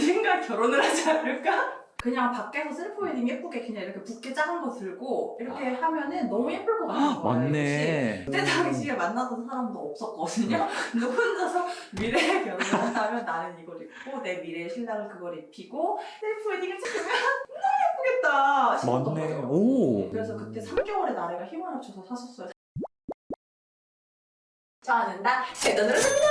언젠가 결혼을 하지 않을까? 그냥 밖에서 셀프 웨딩 예쁘게 그냥 이렇게 붓게 작은 거 들고 이렇게 하면은 너무 예쁠 것 같은 거예요. 맞네. 그때 당시에 만나던 사람도 없었거든요. 근데 혼자서 미래의 결혼을 한다면 나는 이걸 입고 내 미래의 신랑은 그걸 입히고 셀프 웨딩을 찍으면 너무 예쁘겠다 싶었던 맞네. 거죠. 오. 그래서 그때 3개월의 나래가 힘을 합쳐서 샀었어요. 저는 나 제 돈으로 삽니다.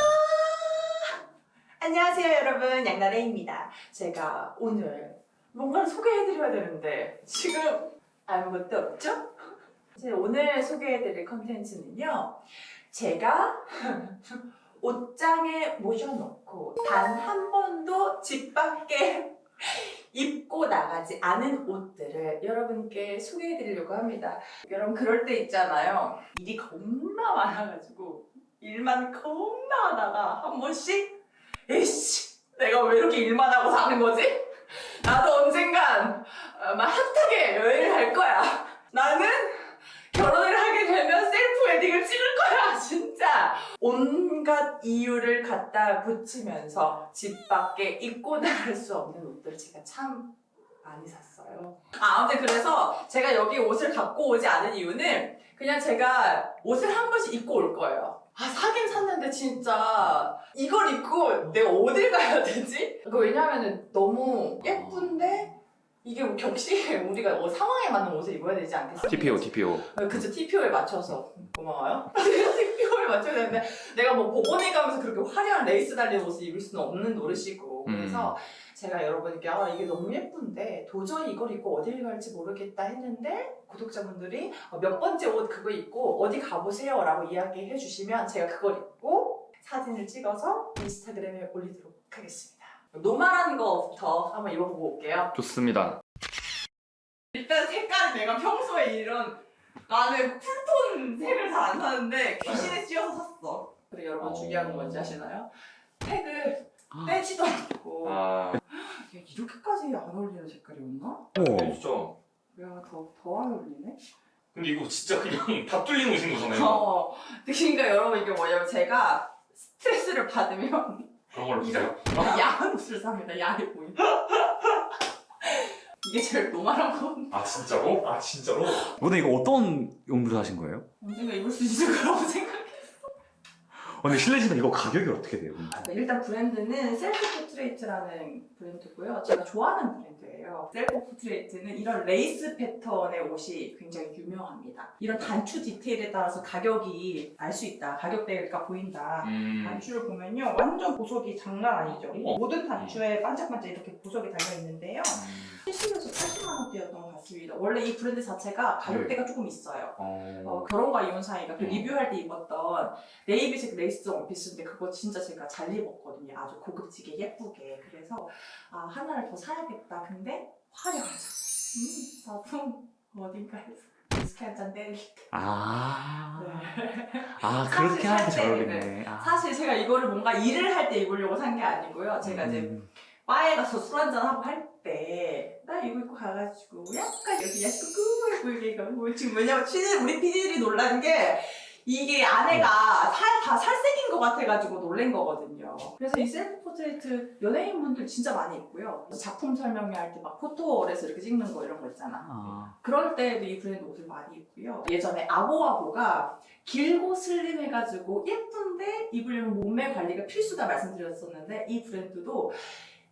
안녕하세요 여러분, 양나래입니다. 제가 오늘 뭔가를 소개해드려야 되는데 지금 아무것도 없죠? 제가 오늘 소개해드릴 컨텐츠는요, 제가 옷장에 모셔놓고 단 한 번도 집 밖에 입고 나가지 않은 옷들을 여러분께 소개해드리려고 합니다. 여러분 그럴 때 있잖아요, 일이 겁나 많아가지고 일만 겁나 하다가 한 번씩 에이씨 내가 왜 이렇게 일만 하고 사는 거지? 나도 언젠간 막 핫하게 여행을 갈 거야. 나는 결혼을 하게 되면 셀프 웨딩을 찍을 거야. 진짜 온갖 이유를 갖다 붙이면서 집 밖에 입고 나갈 수 없는 옷들을 제가 참 많이 샀어요. 아무튼 그래서 제가 여기 옷을 갖고 오지 않은 이유는 그냥 제가 옷을 한 번씩 입고 올 거예요. 사긴 샀는데 진짜 이걸 입고 내가 어딜 가야 되지? 왜냐면은 너무 예쁜데 이게 뭐 격식에 우리가 상황에 맞는 옷을 입어야 되지 않겠습니까? TPO. 그쵸, TPO에 맞춰서. 고마워요. TPO에 맞춰야 되는데 내가 뭐 복원해 가면서 그렇게 화려한 레이스 달린 옷을 입을 수는 없는 노릇이고, 그래서 제가 여러분께 이게 너무 예쁜데 도저히 이걸 입고 어딜 갈지 모르겠다 했는데 구독자분들이 몇 번째 옷 그거 입고 어디 가보세요 라고 이야기해 주시면 제가 그걸 입고 사진을 찍어서 인스타그램에 올리도록 하겠습니다. 노멀한 거부터 한번 입어보고 올게요. 좋습니다. 일단 색깔은 내가 평소에 이런, 나는 쿨톤 색을 잘 안 사는데 귀신에 씌어서 샀어. 근데 여러분 중요한 건 뭔지 아시나요? 팩을 떼지도 않고 이게 이렇게까지 안 어울리는 색깔이었나? 오. 진짜. 야, 더 안 어울리네? 근데 이거 진짜 그냥 다 뚫린 옷인 거잖아요. 그러니까 여러분 이게 뭐냐면 제가 스트레스를 받으면 그런 걸로 주세요. 야한 옷을 삽니다. 야해 보이는. 이게 제일 노멀한 건 아 진짜로? 아 진짜로? 근데 이거 어떤 용도로 하신 거예요? 언젠가 입을 수 있을 거라고 생각해. 근데 실례지만 이거 가격이 어떻게 돼요? 일단 브랜드는 셀프 포트레이트라는 브랜드고요. 제가 좋아하는 브랜드예요. 셀프 포트레이트는 이런 레이스 패턴의 옷이 굉장히 유명합니다. 이런 단추 디테일에 따라서 가격이 알 수 있다. 가격대가 보인다. 단추를 보면요, 완전 보석이 장난 아니죠. 모든 단추에 반짝반짝 이렇게 보석이 달려있는데요. 70에서 80만 원대였던 것 같습니다. 원래 이 브랜드 자체가 가격대가 조금 있어요. 결혼과 이혼 사이가 그 리뷰할 때 입었던 네이비색 레이스 원피스인데 그거 진짜 제가 잘 입었거든요. 아주 고급지게 예쁘게. 그래서 하나를 더 사야겠다. 근데 화려하죠. 나도 어딘가에서 위스키 한잔 때릴 때. 그렇게 하니까 사실 잘 어울리네. 사실 제가 이거를 뭔가 일을 할 때 입으려고 산 게 아니고요. 제가 이제 바에 가서 술 한잔하고 할 때 나 이거 입고 가가지고 약간 이렇게 야식구구해 보이게 지금 왜냐면 우리 PD들이 놀란 게 이게 안에가 다 살색인 것 같아가지고 놀란 거거든요. 그래서 이 셀프 포트레이트 연예인분들 진짜 많이 입고요. 작품 설명회 할 때 막 포토월에서 이렇게 찍는 거 이런 거 있잖아. 그럴 때도 이 브랜드 옷을 많이 입고요. 예전에 아보아보가 길고 슬림해가지고 예쁜데 입으려면 몸매 관리가 필수다 말씀드렸었는데 이 브랜드도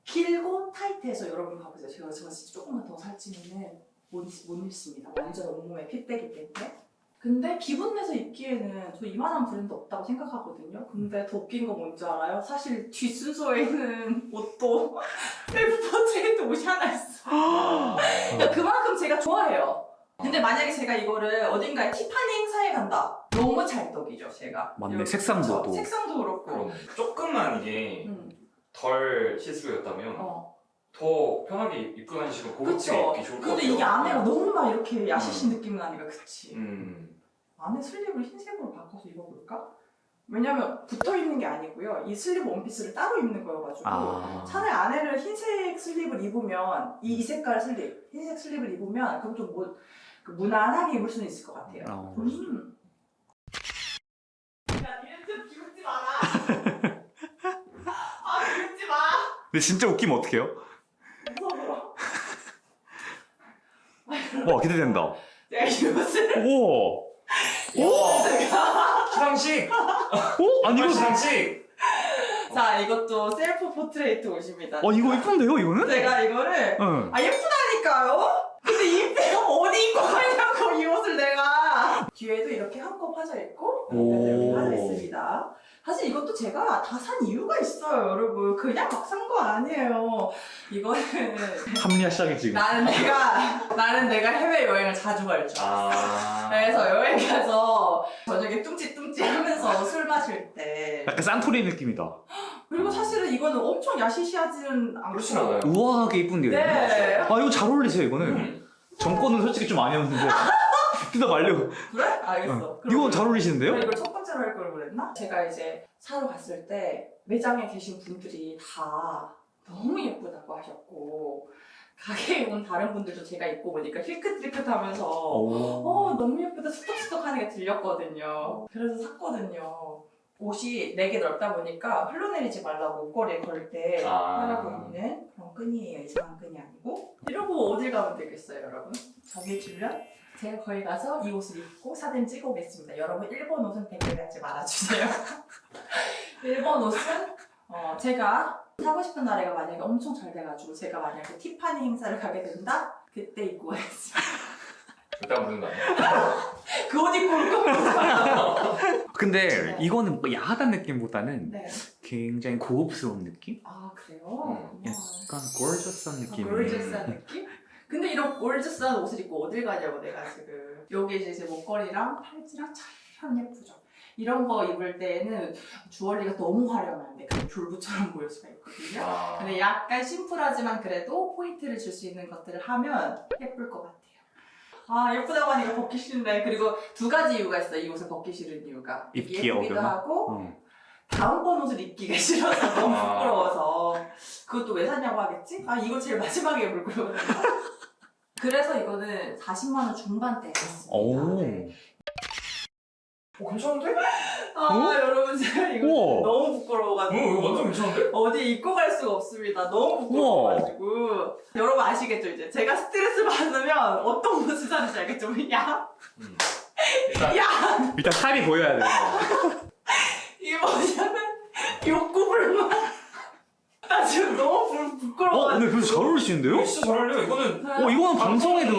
길고 타이트해서 여러분 봐보세요. 제가 진짜 조금만 더 살찌면은 못 입습니다. 완전 온몸에 핏대기 때문에. 근데 기분 내서 입기에는 저 이만한 브랜드 없다고 생각하거든요. 근데 더 웃긴 거 뭔지 알아요? 사실 뒷순서에 있는 옷도 셀프 포트레이트 옷이 하나 있어. 그러니까 그만큼 제가 좋아해요. 근데 만약에 제가 이거를 어딘가에 티파니 행사에 간다. 너무 찰떡이죠, 제가. 맞네. 색상도 또. 색상도 그렇고. 그럼 조금만 이게 덜 시스루였다면 더 편하게 입고 다니시고 고급지게 그쵸? 입기 좋을 것 같아요. 근데 이게 안에가 너무 막 이렇게 야시신 느낌은 나니까 그치? 안에 슬립을 흰색으로 바꿔서 입어볼까? 왜냐면 붙어있는 게 아니고요. 이 슬립 원피스를 따로 입는 거여가지고 차라리 안에를 흰색 슬립을 입으면 이 색깔 슬립, 흰색 슬립을 입으면 그럼 좀 무난하게 입을 수는 있을 것 같아요. 야, 니네 좀 비웃지 마라. 비웃지 마. 근데 진짜 웃기면 어떡해요? 무서워. 와 기대된다. 내가 이 옷을 우와. 시상식. 아니 이거 시상식. 자, 이것도 셀프 포트레이트 옷입니다. 이거 이쁜데요 이거는? 제가 이거를 응. 예쁘다니까요? 근데 입에 어디 입고 가냐고 이 옷을 내가. 뒤에도 이렇게 한껏 파져 있고 이렇게 파져 있습니다. 사실 이것도 제가 다 산 이유가 있어요, 여러분. 그냥 막 산 거 아니에요. 이거는 합리화 시작이 지금. 나는 내가 해외 여행을 자주 갈 줄 알았어. 그래서 여행 가서 저녁에 뚱찌뚱찌 하면서 술 마실 때. 약간 산토리니 느낌이다. 그리고 사실은 이거는 엄청 야시시하지는 않고. 그렇진 않아요. 우아하게 이쁜데요. 네. 이거 잘 어울리세요 이거는. 정권은 솔직히 좀 아니었는데. 뜯어 말려. 그래? 알겠어. 이거 잘 어울리시는데요? 이걸 첫 번째로 할 걸 그랬나? 제가 이제 사러 갔을 때 매장에 계신 분들이 다 너무 예쁘다고 하셨고 가게에 온 다른 분들도 제가 입고 보니까 힐끗힐끗하면서 너무 예쁘다 스톡스톡 하는 게 들렸거든요. 그래서 샀거든요. 옷이 4개 넓다 보니까 흘러내리지 말라고 옷걸이에 걸 때 하라고 있는 그런 끈이에요. 이상한 끈이 아니고. 이러고 어딜 가면 되겠어요, 여러분? 정해주면 제가 거기 가서 이 옷을 입고 사진 찍어 오겠습니다. 여러분, 일본 옷은 댓글하지 말아주세요. 일본 옷은 제가 사고 싶은 나라가 만약에 엄청 잘 돼가지고 제가 만약에 티파니 행사를 가게 된다? 그때 입고 가겠습니다. 절대 안 보는 거 아니야? 그 옷 입고 올 거면 근데 네. 이거는 뭐 야하다는 느낌보다는 네. 굉장히 고급스러운 느낌? 아, 그래요? 약간 gorgeous한 느낌. gorgeous한 느낌? 근데 이런 gorgeous한 옷을 입고 어딜 가냐고 내가 지금. 여기 이제 목걸이랑 팔찌랑 참 예쁘죠? 이런 거 입을 때에는 주얼리가 너무 화려하면 안 돼. 그냥 졸부처럼 보일 수가 있거든요. 근데 약간 심플하지만 그래도 포인트를 줄 수 있는 것들을 하면 예쁠 것 같아요. 예쁘다고 하니까 벗기 싫네. 그리고 2가지 이유가 있어요. 이 옷을 벗기 싫은 이유가. 입기 예쁘기도 어려나? 하고 다음번 옷을 입기가 싫어서 너무 부끄러워서. 그것도 왜 샀냐고 하겠지? 이거 제일 마지막에 입을 거거든요. 그래서 이거는 40만 원 중반대에 샀습니다. 네. 괜찮은데? 여러분 제가 이거 우와. 너무 부끄러워가지고 이거 완전 괜찮은데? 어디 입고 갈 수가 없습니다. 너무 부끄러워가지고. 여러분 아시겠죠 이제? 제가 스트레스 받으면 어떤 옷을 사는지 알겠죠? 일단 살이 보여야 돼. 이게 뭐냐면 욕구불만. 나 지금 너무 부끄러워가지고. 근데 그래서 잘 어울리시는데요? 진짜 잘 어울려. 이거는 이거는 방송에도.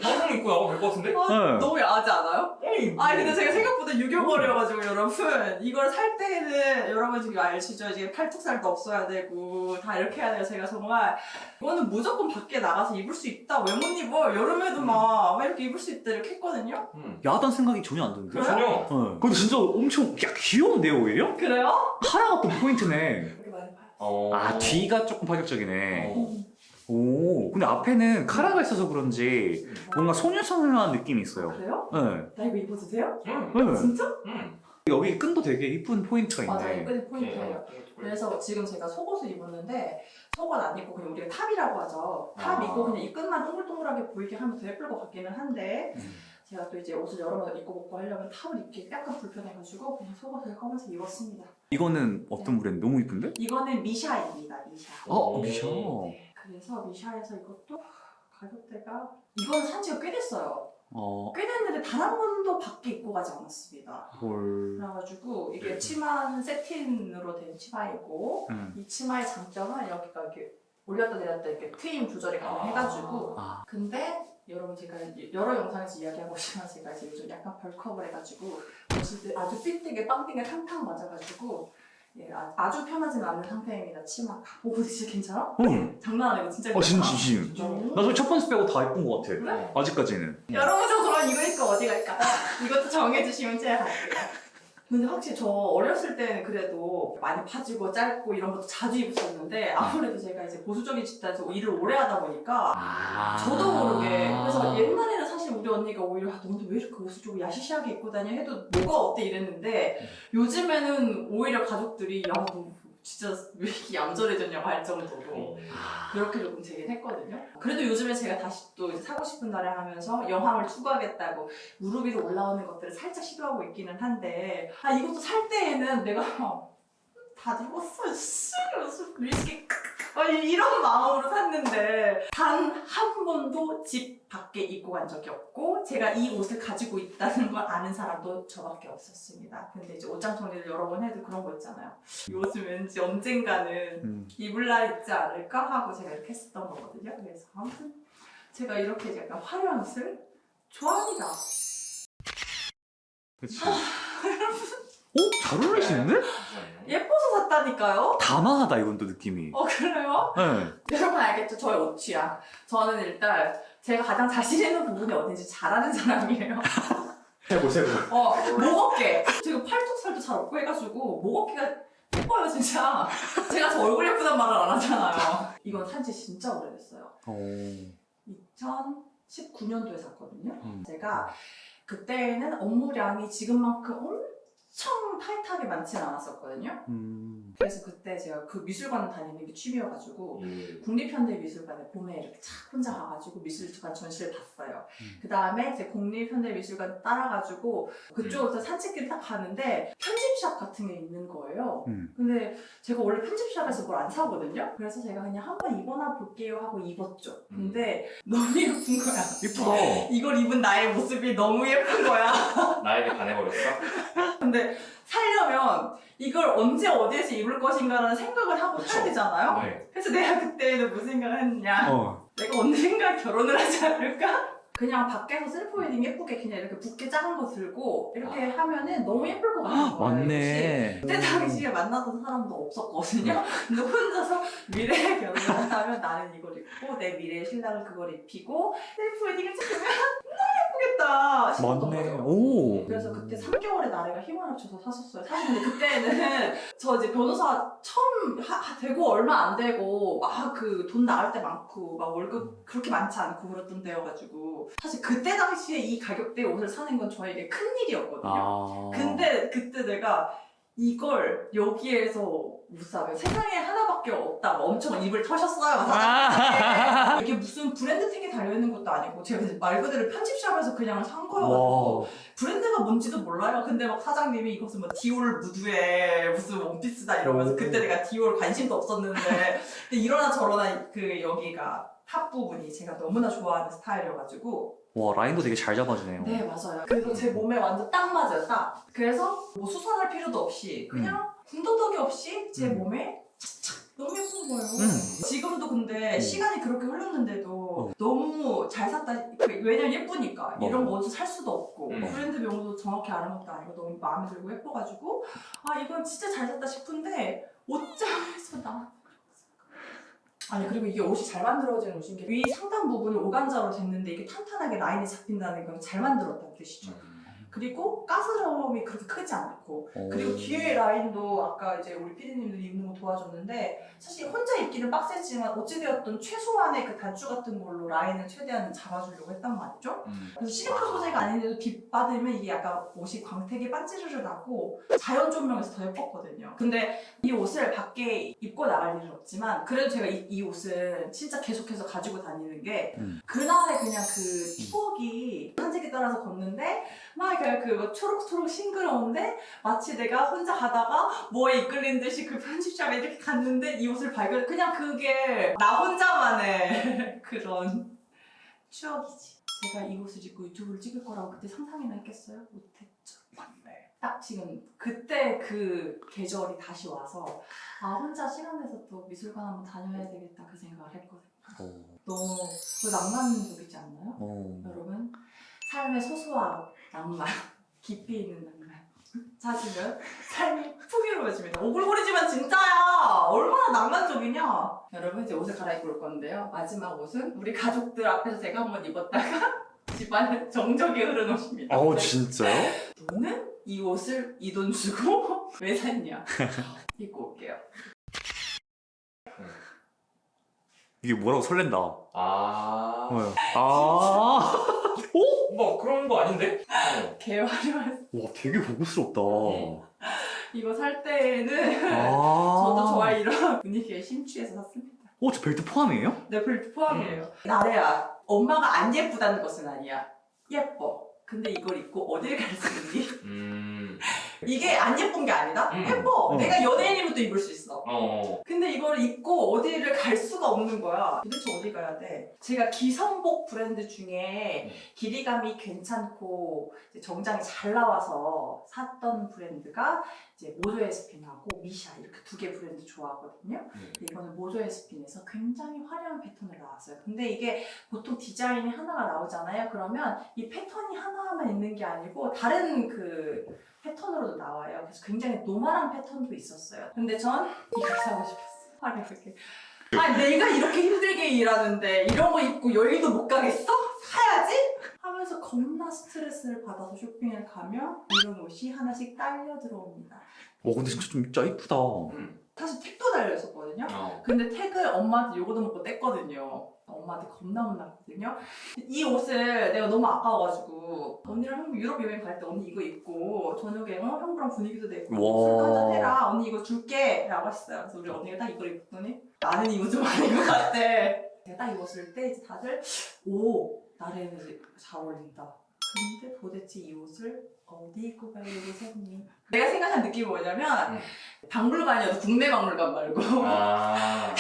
방송 입고 나가도 될 것 같은데? 네. 너무 야하지 않아요? 근데 제가 생각보다 유교거리여가지고 여러분 이걸 살 때는 여러분 지금 아시죠? 이제 팔뚝살도 없어야 되고 다 이렇게 해야 돼요. 제가 정말 이거는 무조건 밖에 나가서 입을 수 있다. 왜 못 입어? 여름에도 막 이렇게 입을 수 있다 이렇게 했거든요. 야하다는 생각이 전혀 안 드는데. 전혀. 근데 진짜 엄청 귀여운데요 오히려? 그래요? 카라가 또 포인트네. 여기 많이 봐요. 뒤가 조금 파격적이네. 근데 앞에는 카라가 있어서 그런지 뭔가 소녀성한 느낌이 있어요. 그래요? 네. 나 이거 입어도 돼요? 네. 진짜? 여기 끈도 되게 이쁜 포인트가 있네. 맞아요. 이거 포인트예요. 그래서 지금 제가 속옷을 입었는데 속옷 안 입고 그냥 우리가 탑이라고 하죠. 탑 입고 그냥 이 끝만 동글동글하게 보이게 하면 더 예쁠 것 같기는 한데 제가 또 이제 옷을 여러 번 입고 먹고 하려면 탑을 입기 약간 불편해가지고 그냥 속옷을 검은색 입었습니다. 이거는 어떤 브랜드? 너무 이쁜데? 이거는 미샤입니다. 미샤. 미샤. 네, 그래서 미샤에서 이것도 가격대가 이건 산지가 꽤 됐어요. 꽤 됐는데 단 한 번도 밖에 입고 가지 않았습니다. 그래가지고 이게 치마는 세틴으로 된 치마이고 이 치마의 장점은 여기가 이렇게 올렸다 내렸다 이렇게 트임 조절이 가능해가지고 근데 여러분 제가 여러 영상에서 이야기하고 있지만 제가 이제 요즘 약간 벌크업을 해가지고 옷이 아주 삐뚤게 빵땡에 탕탕 맞아가지고 아주 편하진 않은 상태입니다. 치마가. 근데 진짜 괜찮아? 장난 아니고 진짜 괜찮아. 진심. 나 첫 번째 빼고 다 예쁜 것 같아. 그래? 아직까지는. 여러분 저 그럼 이거 입고 어디 갈까? 이것도 정해주시면 제가 갈게요. 근데 확실히 저 어렸을 때는 그래도 많이 파지고 짧고 이런 것도 자주 입었었는데 아무래도 제가 이제 보수적인 집단에서 일을 오래 하다 보니까 저도 모르게 그래서 옛날에는 사실 우리 언니가 오히려 너는 왜 이렇게 옷을 좀 야시시하게 입고 다녀 해도 뭐가 어때 이랬는데 요즘에는 오히려 가족들이 야 너 진짜 왜 이렇게 얌전해졌냐고 할 정도로 그렇게 조금 되긴 했거든요. 그래도 요즘에 제가 다시 또 이제 사고 싶은 날을 하면서 여함을 추구하겠다고 무릎 위로 올라오는 것들을 살짝 시도하고 있기는 한데 이것도 살 때에는 내가 다들 입었어 씨 이러면서 위스키 이런 마음으로 샀는데 단 한 번도 집 밖에 입고 간 적이 없고 제가 이 옷을 가지고 있다는 걸 아는 사람도 저밖에 없었습니다. 근데 이제 옷장 정리를 여러 번 해도 그런 거 있잖아요. 이 옷은 왠지 언젠가는 입을 날 있지 않을까 하고 제가 이렇게 했었던 거거든요. 그래서 아무튼 제가 이렇게 약간 화려한 옷을 좋아합니다. 그치. 잘 어울리시는데? 예뻐서 샀다니까요? 담아하다 이건 또 느낌이. 그래요? 네. 여러분 알겠죠? 저의 옷 취향. 저는 일단 제가 가장 자신 있는 부분이 어딘지 잘 아는 사람이에요. 세고. 목 어깨. 제가 팔뚝 살도 잘 없고 해가지고 목 어깨가 예뻐요 진짜. 제가 저 얼굴 예쁘단 말을 안 하잖아요. 이건 산지 진짜 오래됐어요. 2019년도에 샀거든요. 제가 그때는 업무량이 지금만큼 엄청 타이트하게 많지는 않았었거든요. 그래서 그때 제가 그 미술관 다니는 게 취미여가지고 국립현대미술관에 봄에 이렇게 착 혼자 가가지고 미술관 전시를 봤어요. 그 다음에 이제 국립현대미술관 따라가지고 그쪽으로 산책길 딱 가는데 편집샵 같은 게 있는 거예요. 근데 제가 원래 편집샵에서 뭘 안 사거든요. 그래서 제가 그냥 한번 입어나 볼게요 하고 입었죠. 근데 너무 예쁜 거야. 예쁘다. 이걸 입은 나의 모습이 너무 예쁜 거야. 나에게 반해버렸어? 근데 살려면 이걸 언제 어디에서 입을 것인가라는 생각을 하고 그쵸. 사야 되잖아요. 네. 그래서 내가 그때는 무슨 생각을 했냐. 어. 내가 언젠가 결혼을 하지 않을까? 그냥 밖에서 셀프 웨딩 예쁘게 그냥 이렇게 붓게 작은 거 들고 이렇게 하면은 너무 예쁠 것 같은 거예요. 맞네. 그때 당시에 만나던 사람도 없었거든요. 근데 혼자서 미래의 결혼을 한다면 나는 이걸 입고 내 미래의 신랑은 그걸 입히고 셀프 웨딩을 찍으면 예쁘겠다 싶었던 맞네. 거죠. 오. 그래서 그때 3개월에 나래가 힘을 합쳐서 샀었어요. 사실 근데 그때는 저 이제 변호사 처음 되고 얼마 안 되고 막 그 돈 나갈 때 많고 막 월급 그렇게 많지 않고 그랬던 때여가지고 사실 그때 당시에 이 가격대의 옷을 사는 건 저에게 큰 일이었거든요. 근데 그때 내가 이걸 여기에서 못 사요. 세상에 하나밖에 없다고 엄청 입을 터셨어요. 사장님께. 이게 무슨 브랜드 택이 달려있는 것도 아니고 제가 말 그대로 편집샵에서 그냥 산 거여가지고 브랜드가 뭔지도 몰라요. 근데 막 사장님이 이것은 뭐 디올 무드에 무슨 원피스다 이러면서 그때 내가 디올 관심도 없었는데 근데 이러나 저러나 그 여기가 탑 부분이 제가 너무나 좋아하는 스타일이어가지고 와, 라인도 되게 잘 잡아주네요. 네 맞아요. 그래서 제 몸에 완전 딱 맞아요. 딱. 그래서 뭐 수선할 필요도 없이 그냥 군더더기 없이 제 몸에 착착 너무 예쁜 거예요. 지금도 근데 시간이 그렇게 흘렀는데도 너무 잘 샀다. 왜냐면 예쁘니까 이런 거 어디서 살 수도 없고 브랜드 명도 정확히 아는 것도 아니고 너무 마음에 들고 예뻐가지고 아 이건 진짜 잘 샀다 싶은데 옷장에서 나 아니 그리고 이게 옷이 잘 만들어진 옷인 게 위 상단 부분을 오간자로 됐는데 이게 탄탄하게 라인이 잡힌다는 건 잘 만들었다는 뜻이죠. 그리고 가스럼이 그렇게 크지 않고 그리고 뒤에 라인도 아까 이제 우리 피디님들이 입는 거 도와줬는데 사실 혼자 입기는 빡세지만 어찌되었든 최소한의 그 단추 같은 걸로 라인을 최대한 잡아주려고 했단 말이죠. 그래서 실크 소재가 아닌데도 빛 받으면 이게 약간 옷이 광택이 반지르르 나고 자연 조명에서 더 예뻤거든요. 근데 이 옷을 밖에 입고 나갈 일은 없지만 그래도 제가 이 옷은 진짜 계속해서 가지고 다니는 게 그날의 그냥 그 추억이 산책에 따라서 걷는데 막 그 초록초록 싱그러운데 마치 내가 혼자 가다가 뭐에 이끌린 듯이 그 편집샵에 이렇게 갔는데 이 옷을 그냥 그게 나 혼자만의 그런 추억이지. 제가 이 옷을 입고 유튜브를 찍을 거라고 그때 상상이나 했겠어요? 못했죠. 맞네. 딱 지금 그때 그 계절이 다시 와서 아 혼자 시간 내서 또 미술관 한번 다녀야 되겠다 그 생각을 했거든요. 너무 낭만적이지 않나요? 여러분 삶의 소소한 낭만 깊이 있는 낭만 찾으면 삶이 풍요로워집니다. 오글거리지만 진짜야. 얼마나 낭만적이냐. 여러분 이제 옷을 갈아입고 올 건데요. 마지막 옷은 우리 가족들 앞에서 제가 한번 입었다가 집안에 정적이 흐른 옷입니다. 진짜요? 너는 이 옷을 이 돈 주고 왜 샀냐. 입고 올게요. 이게 뭐라고 설렌다. 뭐야? 뭐 그런 거 아닌데? 개화려한. 와, 되게 고급스럽다. 이거 살 때에는 저도 저의 이런 분위기에 심취해서 샀습니다. 저 벨트 포함이에요? 네, 벨트 포함이에요. 나래야, 엄마가 안 예쁘다는 것은 아니야. 예뻐. 근데 이걸 입고 어딜 갈 수 있니? 이게 안 예쁜 게 아니다? 예뻐. 내가 연예인이면 또 입을 수 있어. 근데 이걸 입고 어디를 갈 수가 없는 거야. 도대체 어디 가야 돼? 제가 기성복 브랜드 중에 길이감이 괜찮고 이제 정장이 잘 나와서 샀던 브랜드가 이제 모조에스핀하고 미샤 이렇게 두 개 브랜드 좋아하거든요. 근데 이거는 모조에스핀에서 굉장히 화려한 패턴을 나왔어요. 근데 이게 보통 디자인이 하나가 나오잖아요. 그러면 이 패턴이 하나만 있는 게 아니고 다른 그 패턴으로도 나와요. 그래서 굉장히 노멀한 패턴도 있었어요. 근데 전 이걸 사고 싶었어요. 화려하게. 아니 내가 이렇게 힘들게 일하는데 이런 거 입고 여의도 못 가겠어? 사야지? 하면서 겁나 스트레스를 받아서 쇼핑을 가면 이런 옷이 하나씩 딸려 들어옵니다. 근데 진짜 이쁘다. 사실 택도 달려있었거든요. 근데 택을 엄마한테 요거도 먹고 뗐거든요. 엄마한테 겁나 혼났거든요. 이 옷을 내가 너무 아까워가지고 언니랑 유럽 여행 갈 때 언니 이거 입고 저녁에 형부랑 분위기도 내고 술도 한잔 해라. 언니 이거 줄게 라고 했어요. 그래서 우리 언니가 딱 이걸 입더니 나는 이 옷 좀 아닌 것 같대. 제가 딱 입었을 때 이제 다들 나래는 잘 어울린다. 근데 도대체 이 옷을 어디 입고 가려고 샀니? 내가 생각한 느낌이 뭐냐면 박물관이어도 국내 박물관 말고 나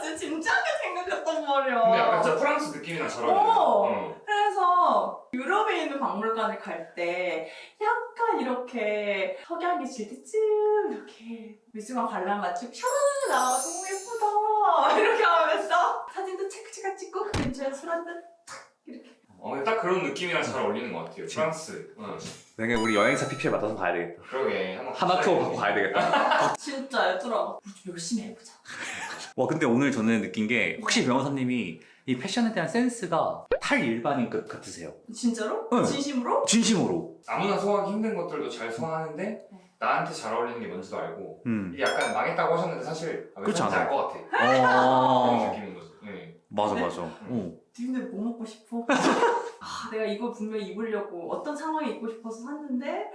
진짜 진지하게 생각했단 말이야. 근데 약간 진짜 프랑스 느낌이랑 잘 어울려. 그래서 유럽에 있는 박물관을 갈 때 약간 이렇게 석양이 질 때쯤 이렇게 미술관 관람 마치고 샤라라 나와 너무 예쁘다 이렇게 하면서 사진도 체크체크 찍고 그 근처에 술 한잔 이렇게. 근데 딱 그런 느낌이랑 잘 어울리는 것 같아요. 프랑스. 내가 우리 여행사 PPL 맡아서 가야 되겠다. 그러게. 하나 투어 받고 가야 되겠다. 진짜 얘들아 우리 좀 열심히 해보자. 근데 오늘 저는 느낀 게 혹시 변호사님이 이 패션에 대한 센스가 탈일반인 것 같으세요? 진짜로? 응. 진심으로? 진심으로. 아무나 소화하기 힘든 것들도 잘 소화하는데 나한테 잘 어울리는 게 뭔지도 알고 이게 약간 망했다고 하셨는데 사실 그렇지 않아요. 알것 같아. 그런 느낌인 거죠. 맞아. 근데 뭐 먹고 싶어? 내가 이거 분명히 입으려고 어떤 상황에 입고 싶어서 샀는데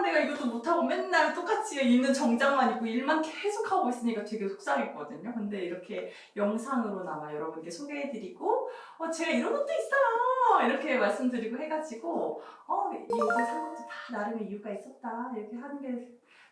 내가 이것도 못하고 맨날 똑같이 입는 정장만 입고 일만 계속 하고 있으니까 되게 속상했거든요. 근데 이렇게 영상으로나마 여러분께 소개해드리고 제가 이런 옷도 있어요 이렇게 말씀드리고 해가지고 이 옷을 산 것도 다 나름의 이유가 있었다 이렇게 하는 게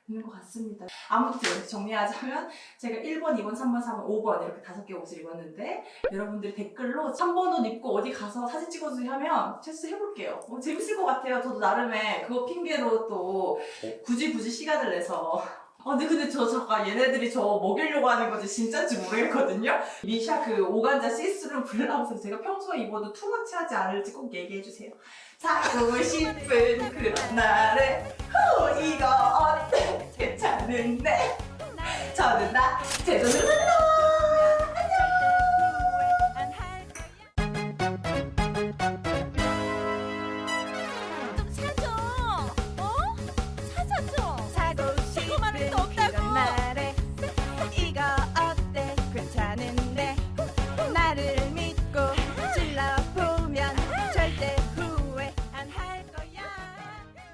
있는 것 같습니다. 아무튼 이렇게 정리하자면 제가 1번, 2번, 3번, 4번, 5번 이렇게 5개 옷을 입었는데 여러분들이 댓글로 3번 옷 입고 어디 가서 사진 찍어주세요 하면 테스트 해볼게요. 재밌을 것 같아요. 저도 나름의 그거 핑계로 또 굳이 시간을 내서 근데 잠깐 얘네들이 저 먹이려고 하는 건지 진짜인지 모르겠거든요. 미샤 그 오간자 시스루 블라우스 제가 평소에 입어도 투머치하지 않을지 꼭 얘기해주세요. 사고 싶은 그런 날에 이거 어때? 괜찮은데? 저는 나 제 돈으로 샀나?